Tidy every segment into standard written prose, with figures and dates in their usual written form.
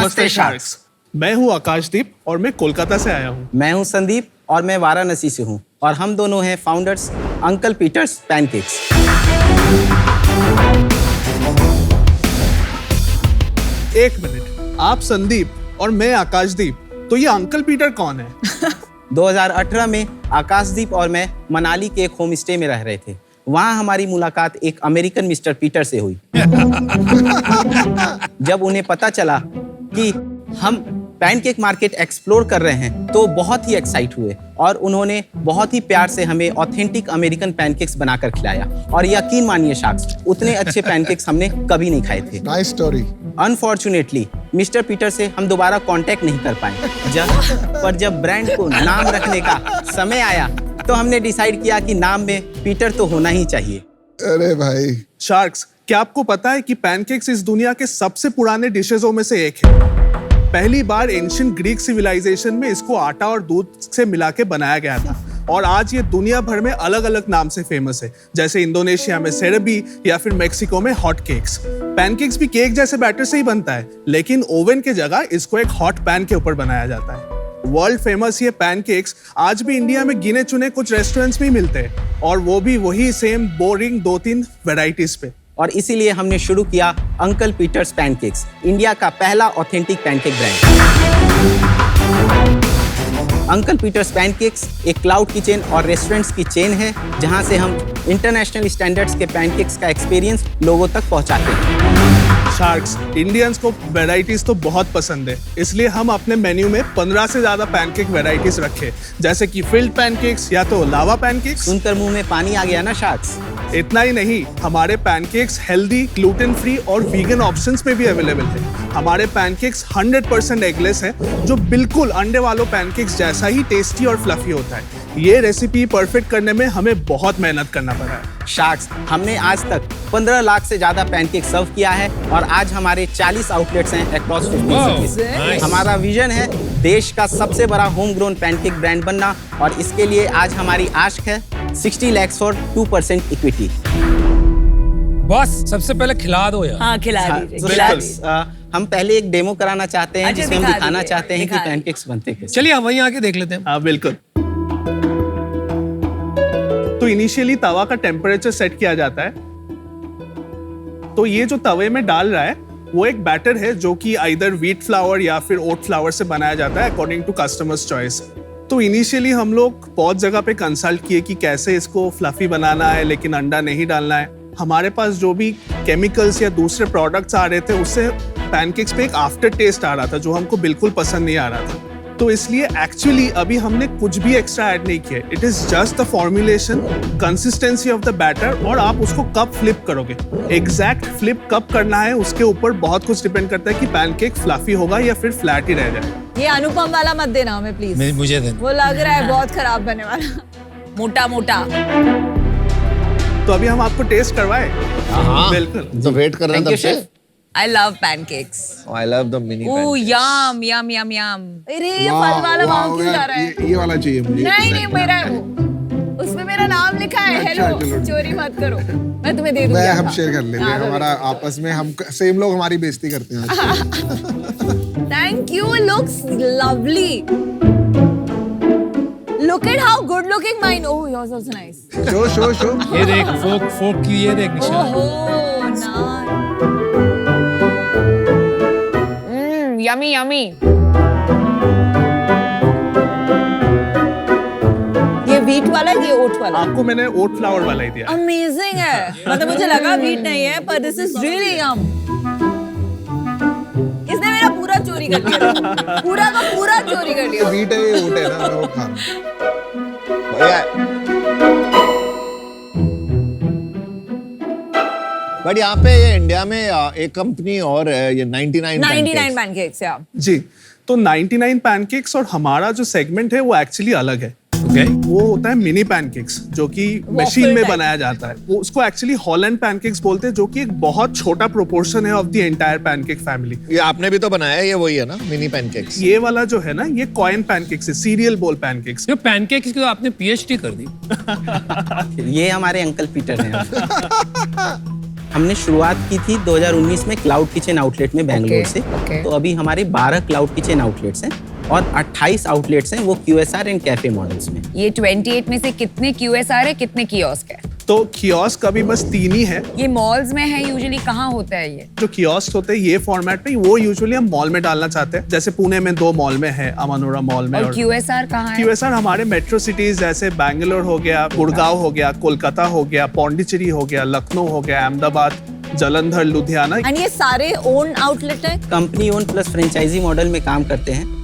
नमस्ते शार्क्स। मैं हूँ आकाशदीप और मैं कोलकाता से आया हूँ। मैं हूँ संदीप और मैं वाराणसी से हूँ और हम दोनों हैं फाउंडर्स अंकल पीटर्स पैनकेक्स। एक मिनट, आप संदीप और मैं आकाशदीप, तो ये अंकल पीटर कौन है? 2018 में आकाशदीप और मैं मनाली के एक होम स्टे में रह रहे थे। वहाँ हमारी मुलाकात एक अमेरिकन मिस्टर पीटर से हुई। जब उन्हें पता चला कि हम पैनकेक मार्केट एक्सप्लोर कर रहे हैं तो बहुत ही एक्साइट हुए और उन्होंने बहुत ही प्यार से हमें ऑथेंटिक अमेरिकन पैनकेक्स बनाकर खिलाया। और यकीन मानिए शार्क्स, उतने अच्छे पैनकेक्स हमने कभी नहीं खाए थे। Nice story. Unfortunately mister Peter से हम दोबारा कांटेक्ट नहीं कर पाए। जब ब्रांड को नाम रखने का समय आया तो हमने डिसाइड किया कि नाम में पीटर तो होना ही चाहिए। अरे भाई शार्क्स, क्या आपको पता है कि पैनकेक्स इस दुनिया के सबसे पुराने डिशेजों में से एक है? पहली बार एंशिएंट ग्रीक सिविलाइजेशन में इसको आटा और दूध से मिला के बनाया गया था और आज ये दुनिया भर में अलग अलग नाम से फेमस है, जैसे इंडोनेशिया में सेरेबी या फिर मेक्सिको में हॉट केक्स। पैनकेक्स भी केक जैसे बैटर से ही बनता है, लेकिन ओवन के जगह इसको एक हॉट पैन के ऊपर बनाया जाता है। वर्ल्ड फेमस ये पैनकेक्स आज भी इंडिया में गिने चुने कुछ रेस्टोरेंट्स में मिलते हैं और वो भी वही सेम बोरिंग 2-3 वैरायटीज पे। और इसीलिए हमने शुरू किया अंकल पीटर्स पैनकेक्स, इंडिया का पहला authentic pancake brand. Uncle Peter's pancakes एक क्लाउड किचन और रेस्टोरेंट्स की चेन है जहां से हम इंटरनेशनल स्टैंडर्ड्स के पैनकेक्स का एक्सपीरियंस लोगों तक पहुंचाते हैं। शार्क्स, इंडियंस को वैरायटीज तो बहुत पसंद है, इसलिए हम अपने मेन्यू में 15 से ज्यादा पैनकेक वैरायटीज रखे, जैसे कि फिल्ड पैनकेक्स या तो लावा पैनकेक्स। सुनकर मुंह में पानी आ गया ना शार्क्स। इतना ही नहीं, हमारे पैनकेक्स हेल्दी, ग्लूटेन फ्री और वीगन ऑप्शंस पे भी अवेलेबल है। हमारे पैनकेक्स 100% एगलेस है, जो बिल्कुल अंडे वालों पैनकेक्स जैसा ही टेस्टी और फ्लफी होता है। ये रेसिपी परफेक्ट करने में हमें बहुत मेहनत करना पड़ा है। शार्क्स, हमने आज तक 15 लाख से ज्यादा पैनकेक सर्व किया है और आज हमारे 40 आउटलेट्स हैं अक्रॉस 50 सिटीज। हमारा विजन है देश का सबसे बड़ा होम ग्रोन पैनकेक ब्रांड बनना और इसके लिए आज हमारी आस्क है 60 लाख फॉर 2% इक्विटी। बॉस, सबसे पहले खिला दो यार। हाँ, खिला दीजिए। हम पहले एक डेमो कराना चाहते हैं जिसमें हम दिखाना चाहते हैं कि पैनकेक्स बनते कैसे। चलिए हम वहीं आके देख लेते हैं। हाँ बिल्कुल। तो इनिशियली तवा का टेम्परेचर सेट किया जाता है। तो ये जो तवे में डाल रहा है वो एक बैटर है जो कि आइदर व्हीट फ्लावर या फिर ओट फ्लावर से बनाया जाता है अकॉर्डिंग टू कस्टमर्स चॉइस। तो इनिशियली हम लोग बहुत जगह पे कंसल्ट किए कि कैसे इसको फ्लफी बनाना है लेकिन अंडा नहीं डालना है। हमारे पास जो भी केमिकल्स या दूसरे प्रोडक्ट्स आ रहे थे उससे पैनकेक्स पे एक आफ्टर टेस्ट आ रहा था जो हमको बिल्कुल पसंद नहीं आ रहा था। तो इसलिए एक्चुअली अभी हमने कुछ भी एक्स्ट्रा ऐड नहीं किया। It is just the formulation, consistency of the batter और आप उसको कब फ्लिप करोगे। एग्जैक्ट फ्लिप कब करना है उसके ऊपर बहुत कुछ डिपेंड करता है कि पैनकेक फ्लफी होगा या फिर फ्लैट ही रह जाए। ये अनुपम वाला मत देना हमें प्लीज। मुझे देना। वो लग रहा है बहुत खराब बनने वाला, मोटा मोटा। तो अभी हम आपको टेस्ट करवाए। हाँ, बिल्कुल। तो वेट कर रहे हैं तब से। I love pancakes. Oh, I love the mini Ooh, pancakes. yum, yum, yum, yum. अरे ये फल वाला वहाँ क्यों जा रहा है? ये वाला चाहिए मुझे। नहीं नहीं, मेरा है वो। उसमें मेरा नाम लिखा है। अच्छा, हेलो, चलो। चोरी मत करो। मैं तुम्हें दे दूँगी। हम शेयर कर लेंगे। हमारा आपस में हम सेम लोग हमारी बेइज्जती करते हैं। Thank you. It looks lovely. Look at how good looking mine. Oh, yours also nice. Show. ये देख, फोक की ये देख निशान। Oh, nice. Yummy, yummy. ये व्हीट वाला है, ये ओट वाला। आपको मैंने ओट फ्लावर वाला ही दिया। अमेजिंग है। मतलब मुझे लगा व्हीट नहीं है, पर दिस इज रियली यम। इसने मेरा पूरा चोरी कर लिया। पूरा का पूरा चोरी कर लिया। बीट है, ये ओट है ना, मैं वो खा रहा हूं। भैया बट यहाँ पे ये इंडिया में एक कंपनी और है, ये 99 पैनकेक्स। या जी, तो 99 पैनकेक्स और हमारा जो सेगमेंट है वो एक्चुअली अलग है। वो होता है मिनी पैनकेक्स जो कि मशीन में बनाया जाता है। वो उसको एक्चुअली हॉलैंड पैनकेक्स बोलते हैं, जो कि एक बहुत छोटा प्रोपोर्शन है of the entire pancake family. ये आपने भी तो बनाया, ये वही है ना मिनी पैनकेक्स? ये वाला जो है ना, ये कॉइन पैनकेक्स है, सीरियल बोल पैनकेक्स। ये पैनकेक्स की तो आपने पीएचडी कर दी। ये हमारे अंकल पीटर हैं। हमने शुरुआत की थी 2019 में क्लाउड किचन आउटलेट में बेंगलोर Okay, से। okay. तो अभी हमारे 12 क्लाउड किचन आउटलेट्स हैं और 28 आउटलेट्स हैं वो QSR एंड कैफे मॉडल्स में। ये 28 में से कितने QSR है, कितने कियोस्क है? तो कियोस्क अभी बस 3 ही है। ये मॉल्स में है यूजुअली, कहाँ होता है ये? जो कियोस्क होते हैं ये फॉर्मेट में, वो यूजुअली हम मॉल में डालना चाहते हैं। जैसे पुणे में 2 मॉल में है, अमानुरा मॉल में। और QSR कहाँ है? QSR हमारे मेट्रो सिटीज जैसे बैंगलोर हो गया, गुड़गांव हो गया, कोलकाता हो गया, पौंडीचेरी हो गया, लखनऊ हो गया, अहमदाबाद, जलंधर, लुधियाना। एंड ये सारे ओन आउटलेट है? Company own plus franchisee model में काम करते हैं।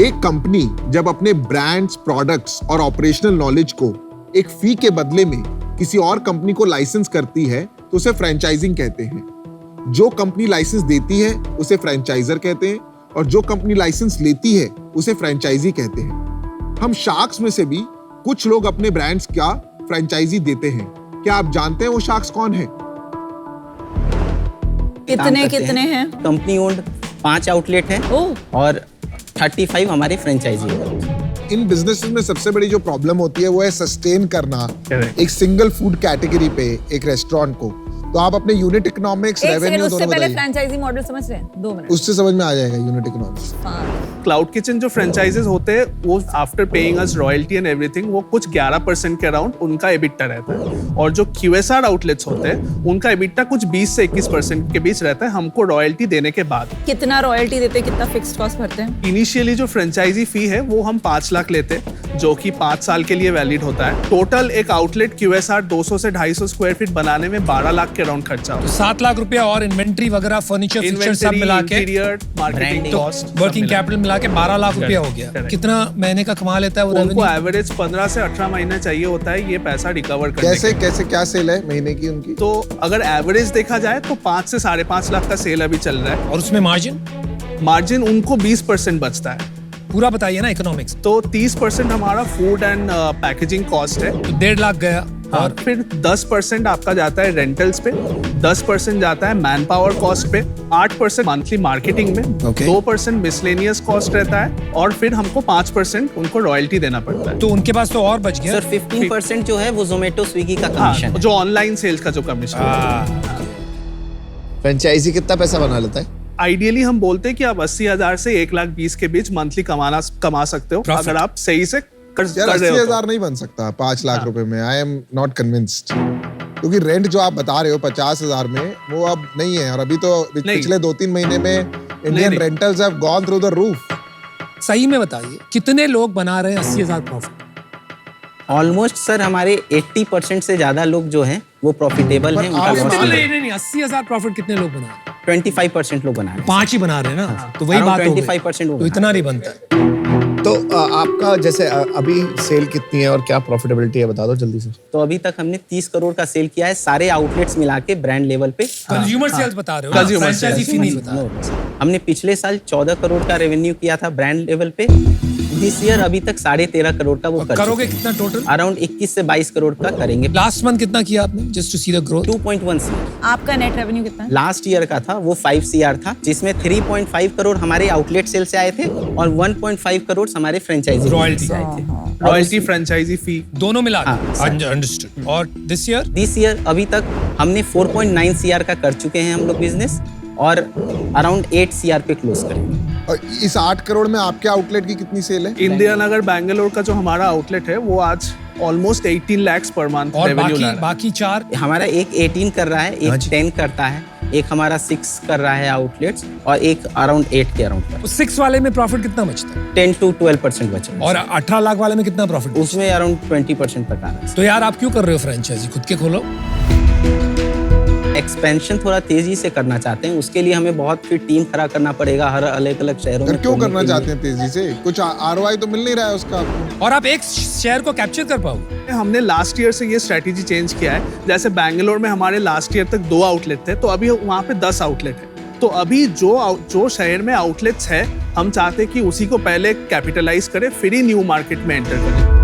एक कंपनी जब अपने ब्रांड्स, प्रोडक्ट्स और ऑपरेशनल नॉलेज को एक फी के बदले में किसी और कंपनी को लाइसेंस करती है तो उसे फ्रेंचाइजिंग कहते हैं। जो कंपनी लाइसेंस देती है उसे फ्रेंचाइजर कहते हैं और जो कंपनी लाइसेंस लेती है उसे फ्रेंचाइजी कहते हैं। हम शार्क्स में से भी कुछ लोग अपने ब्रांड्स का फ्रेंचाइजी देते हैं। क्या आप जानते हैं वो शार्क्स कौन है? कितने हैं? कंपनी ओन्ड 5 आउटलेट हैं ओह, और 35 हमारे फ्रेंचाइजी हैं। इन बिजनेसेस में सबसे बड़ी जो प्रॉब्लम होती है वो है सस्टेन करना Correct. एक सिंगल फूड कैटेगरी पे एक रेस्टोरेंट को। तो आप अपने यूनिट इकोनॉमिक्स, एक सेकंड, रेवेन्यू उससे दोनों पहले बताइए। फ्रेंचाइजी मॉडल समझ रहे हैं? 2 मिनट। उससे समझ में आ जाएगा यूनिट इकोनॉमिक्स। क्लाउड किचन जो फ्रेंचाइजेस होते हैं वो after paying us royalty and everything, वो कुछ 11% के अराउंड उनका एबिटा रहता है। और जो QSR आउटलेट्स होते हैं उनका एबिटा कुछ 20 से 21% के बीच रहता है, हमको रॉयल्टी देने के बाद। कितना रॉयल्टी देते हैं, कितना फिक्स्ड कॉस्ट भरते हैं? इनिशियली जो फ्रेंचाइजी फी है वो हम 5 लाख लेते हैं, जो कि 5 साल के लिए वैलिड होता है। टोटल एक आउटलेट QSR 200 से 250 स्क्वायर फीट बनाने में 12 लाख के अराउंड खर्चा होता है। 7 लाख रुपया और इन्वेंट्री वगैरह, फर्नीचर, फिक्चर सब मिला के, interior, marketing Branding, cost, working capital मिला के 12 लाख रुपया हो गया। Correct. कितना महीने का कमा लेता है वो उनको रेवेन्यू? एवरेज 15 से 18 महीना चाहिए होता है ये पैसा रिकवर करने कैसे के। कैसे क्या सेल है महीने की उनकी? तो अगर एवरेज देखा जाए तो 5 से 5.5 लाख का सेल अभी चल रहा है। और उसमें मार्जिन मार्जिन उनको 20% बचता है। पूरा बताइए ना इकोनॉमिक्स। तो 30% हमारा फूड एंड पैकेजिंग कॉस्ट है। तो 1.5 लाख गया। और और फिर 10% आपका जाता है रेंटल्स पे, 10% जाता है मैन पावर कॉस्ट पे, 8% मंथली मार्केटिंग में, Okay. 2% मिसलेनियस कॉस्ट रहता है और फिर हमको 5% उनको रॉयल्टी देना पड़ता है। तो उनके पास तो और बच गया। सर 15% जो है वो जोमेटो, स्विगी का हाँ, कमीशन है। जो ऑनलाइन सेल्स का जो कमीशन। फ्रेंचाइजी कितना पैसा बना लेता है? आइडियली हम बोलते हैं कि आप 80,000 से 1,20,000 के बीच मंथली कमा सकते हो, Profit. अगर आप सही से कर यार रहे हो तो। 80,000 नहीं बन सकता 5 लाख रुपए में। आई एम नॉट कन्विंस्ड, क्योंकि रेंट जो आप बता रहे हो 50,000 में वो अब नहीं है। और अभी तो पिछले 2-3 महीने में इंडियन नहीं। Rentals have gone through the roof. सही में बताइए कितने लोग बना रहे हैं 80,000 प्रॉफिट? ऑलमोस्ट सर हमारे 80% से ज्यादा लोग जो हैं वो प्रॉफिटेबल हैं। उनका आप- loss आप- नहीं है। नहीं 80,000 प्रॉफिट कितने लोग बना रहे हैं? 25% लोग बना रहे हैं। 5 ही बना रहे हैं ना, तो वही Around बात हो गई। 25% वो तो इतना नहीं बनता है। तो आपका जैसे अभी सेल कितनी है और क्या प्रॉफिटेबिलिटी है बता दो जल्दी से। तो अभी तक हमने 30 करोड़ का सेल किया है सारे आउटलेट्स मिला के ब्रांड लेवल पे। कंज्यूमर सेल्स बता रहे हो, Consumer फ्रेंचाइजी sales. फी नहीं बता रहे। No, हमने पिछले साल 14 करोड़ का रेवेन्यू किया था ब्रांड लेवल पे। दिस ईयर अभी तक 13.5 करोड़ का वो कर करोगे चुके हैं। कितना टोटल? अराउंड 21 से 22 करोड़ का करेंगे। लास्ट मंथ कितना किया आपने, just to see the growth? 2.1 CR आपका नेट रेवेन्यू कितना है? लास्ट ईयर का था, वो 5 CR था, जिसमें 3.5 करोड़ हमारे आउटलेट सेल से आए थे और 1.5 करोड़ हमारे फ्रेंचाइजी Royalty. से आए थे। Royalty, franchisee fee. दोनों मिला हाँ, के? अंडरस्टूड। और दिस ईयर? दिस ईयर अभी तक हमने 4.9 CR का कर चुके हैं हम लोग बिजनेस और अराउंड 8 CR पे क्लोज करेंगे। और इस 8 करोड़ में आपके आउटलेट की कितनी सेल है? इंडिया नगर बैंगलोर का जो हमारा आउटलेट है वो आज ऑलमोस्ट 18 लाख पर मंथ और रेवेन्यू ला बाकी रहा है। बाकी 4? हमारा एक 18 कर रहा है, हाँ एक जी। 10 करता है, एक हमारा 6 कर रहा है आउटलेट्स और एक अराउंड 8 के अराउंड। तो 6 वाले में प्रॉफिट कितना बचता है? 10 to 12% बचा और 18 लाख वाले में कितना प्रॉफिट? उसमें अराउंड 20% तक आ रहा है। तो यार आप क्यों कर रहे हो फ्रेंचाइजी? खुद के खोलो। एक्सपेंशन थोड़ा तेजी से करना चाहते हैं, उसके लिए हमें बहुत फिर टीम खड़ा करना पड़ेगा हर अलग अलग शहरों फिर में। क्यों खोलने करना के लिए। चाहते हैं तेजी से? कुछ ROI तो मिल नहीं रहा है उसका आपको। और आप एक शेयर को कैप्चर कर पाओगे? हमने लास्ट ईयर से ये स्ट्रेटेजी चेंज किया है। जैसे बैंगलोर में हमारे लास्ट ईयर तक 2 आउटलेट थे, तो अभी वहाँ पे 10 आउटलेट है। तो अभी जो शहर में आउटलेट्स है, हम चाहते हैं कि उसी को पहले कैपिटलाइज करें, फिर ही न्यू मार्केट में एंटर करें।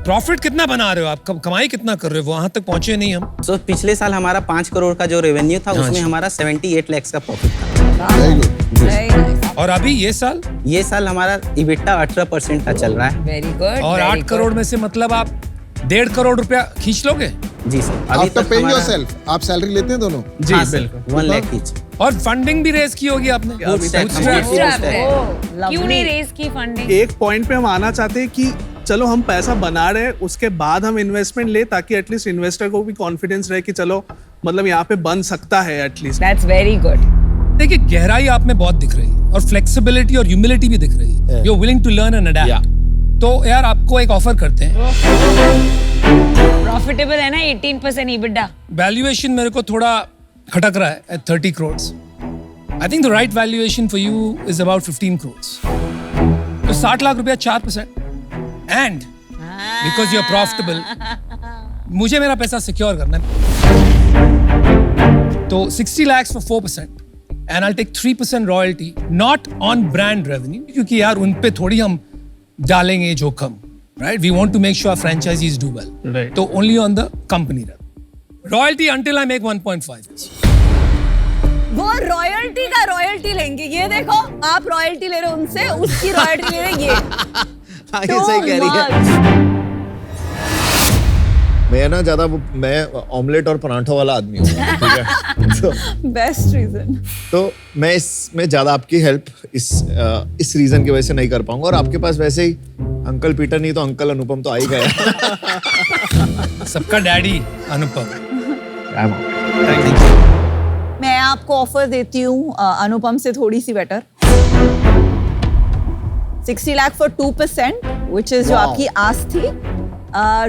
प्रॉफिट कितना बना रहे हो आप? कमाई कितना कर रहे हो? वहां तक पहुंचे नहीं हम। So, पिछले साल हमारा 5 करोड़ का जो रेवेन्यू था हाँ उसमें जी। हमारा 78 लाख का प्रॉफिट था। Very good. Very nice. और अभी ये साल? ये साल हमारा इबिटा 18% का चल रहा है। Very good. और very 8 good. करोड़ में से मतलब आप 1.5 करोड़ रुपया खींच लोगे? जी सर, अभी आफ्टर तक पेइंग हमारा योरसेल्फ, आप सैलरी लेते हैं दोनों? जी हाँ सर, बिल्कुल 1 लाख ईच। और फंडिंग भी रेज की होगी आपने? Bootstrap, Bootstrap। bootstrap है। क्यों नहीं रेज की फंडिंग? एक पॉइंट पे हम आना चाहते हैं कि चलो हम पैसा बना रहे हैं, उसके बाद हम इन्वेस्टमेंट ले, ताकि एटलीस्ट इन्वेस्टर को भी कॉन्फिडेंस रहे कि चलो मतलब यहाँ पे बन सकता है एटलीस्ट। That's very good. देखिए गहराई आप में बहुत दिख रही है और फ्लेक्सिबिलिटी और ह्यूमिलिटी भी दिख रही है। You are willing to learn and adapt. तो यार आपको एक ऑफर करते हैं। Profitable है ना 18% EBITDA. वैल्यूएशन मेरे को थोड़ा खटक रहा है at 30 crores. I think the right valuation for you is about 15 crores. तो 60 लाख रुपया 4%. And because you're profitable, मुझे मेरा पैसा सिक्योर करना है। तो 60 lakhs for 4%. And I'll take 3% royalty, not on brand revenue, क्योंकि यार उन पे थोड़ी हम डालेंगे जोखम, right? We want to make sure our franchisees do well. Right. तो only on the company revenue. Royalty until I make 1.5. वो रॉयल्टी का रॉयल्टी लेंगे। ये देखो, आप रॉयल्टी ले रहे हो उनसे, उसकी रॉयल्टी ले रहे हैं ये। हाँ, ये सही कह रही है। मैं ना ज्यादा मैं ऑमलेट और पराठों वाला आदमी हूँ, ठीक है? Best reason. तो मैं इसमें ज्यादा आपकी हेल्प इस रीजन की वजह से नहीं कर पाऊंगा। और आपके पास वैसे ही अंकल पीटर नहीं तो अंकल अनुपम तो आ ही गया। सबका डैडी अनुपम। मैं आपको ऑफर देती हूँ अनुपम से थोड़ी सी better. 60 lakh for 2%, which is जो आपकी आस थी।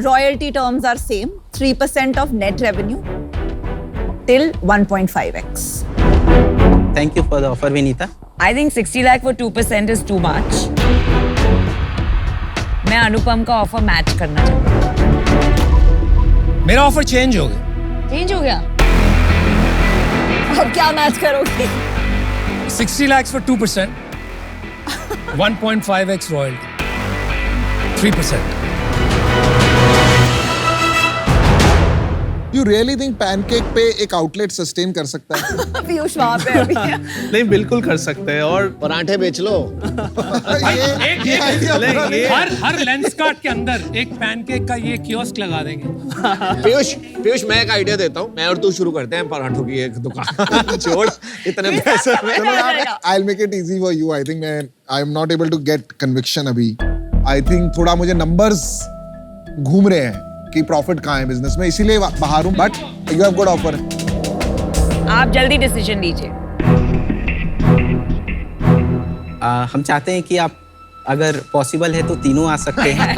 Royalty terms are same, 3% of net revenue till 1.5x. Thank you for the offer, Vinita. I think 60 lakh for 2% is too much. मैं अनुपम का ऑफर मैच करना चाहती हूँ। मेरा ऑफर चेंज हो गया। चेंज हो गया? अब क्या मैच करोगे? 60 lakhs for 2%, 1.5x royalty, 3%. You really think pancake पे एक आउटलेट सस्टेन कर सकता है? पीयूष वहां पे अभी है। नहीं बिल्कुल कर सकते हैं। और पराठे बेच लो। ये idea बुरा नहीं है। हर लेंस कार्ट के अंदर एक पैनकेक का ये कियोस्क लगा देंगे। पीयूष मैं एक आइडिया देता हूँ, मैं और तू शुरू करते हैं पराठों की एक दुकान। छोड़ इतने पैसे में। चलो यार, I'll make it easy for you. I think I am not able to get conviction अभी। I think थोड़ा मुझे numbers घूम रहे हैं कि प्रॉफिट कहाँ है बिजनेस में, इसीलिए बाहर हूँ। But you have good offer. आप जल्दी डिसीजन लीजिए। हम चाहते हैं कि आप अगर पॉसिबल है तो तीनों आ सकते हैं।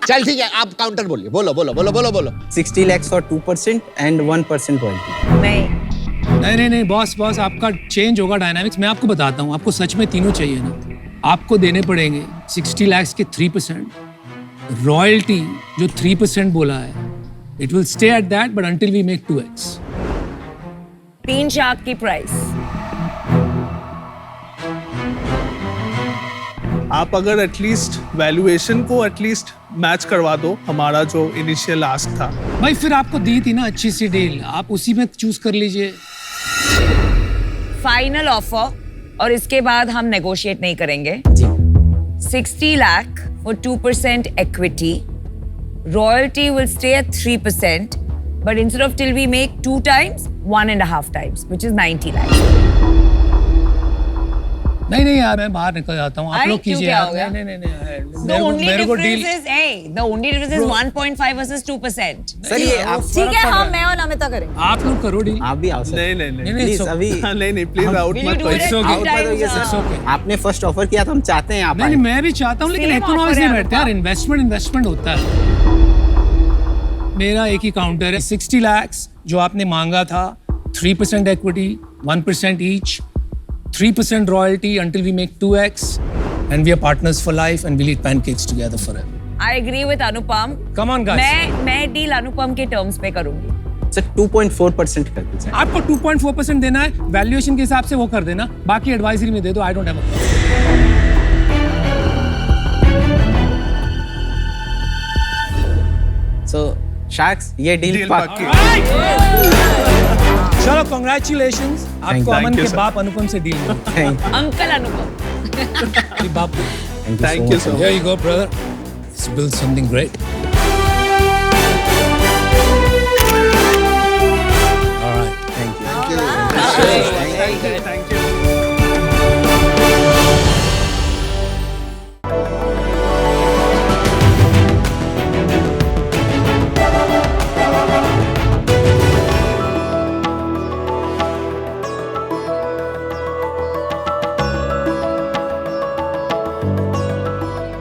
चल ठीक है, आप काउंटर बोलिए। बोलो। 60 lakhs for 2% and 1% royalty. नहीं बॉस आपका चेंज होगा डायनामिक्स। मैं आपको बताता हूँ, आपको सच में तीनों चाहिए ना, आपको देने पड़ेंगे 60 lakhs के 3%, रॉयल्टी जो 3% बोला है, it will stay at that but until we make 2x। 3 shark की प्राइस। आप अगर एटलीस्ट वैल्यूएशन को एटलीस्ट मैच करवा दो हमारा जो इनिशियल आस्क था। भाई फिर आपको दी थी ना अच्छी सी डील, आप उसी में चूज कर लीजिए। फाइनल ऑफर, और इसके बाद हम नेगोशिएट नहीं करेंगे। 60 lakh for 2% equity. Royalty will stay at 3%, but instead of till we make 2 times, 1.5 times, which is 90 lakhs. नहीं यार, मैं बाहर निकल जाता हूँ, आप लोग कीजिए यार। नहीं The only मेरे को difference deal. is, hey, the only difference is 1.5 versus 2%. Sir ये आप ठीक है, हम मैं और नमिता करेंगे। आप लोग करो डील। आप भी आओ सर। नहीं प्लीज अभी नहीं प्लीज आउट Will you मत do it करो। at out 2 मत होइए times? सर। आपने फर्स्ट ऑफर किया तो हम चाहते हैं आप नहीं आए। मैं भी चाहता हूँ, लेकिन Same इकोनॉमिक्स offer नहीं है बैठते यार। इन्वेस्टमेंट होता है। मेरा एक ही काउंटर है, 60 lakhs जो आपने मांगा था, 3% equity, 1% each, 3% royalty until we make 2x, and we are partners for life and we'll eat pancakes together forever. I agree with Anupam. Come on guys. मैं डील अनुपम के टर्म्स पे करूंगी। सर 2.4% कर दीजिए। आपको 2.4% देना है, वैल्यूएशन के हिसाब से वो कर देना, बाकी एडवाइजरी में दे दो। I don't have so sharks ये डील Deal पक्की। चलो कांग्रेचुलेशंस, आपको you, अमन के sir. बाप अनुपम से डील मिली। थैंक अंकल अनुपम। बाप Thank you so much. Here you go brother, let's build something great. Thank you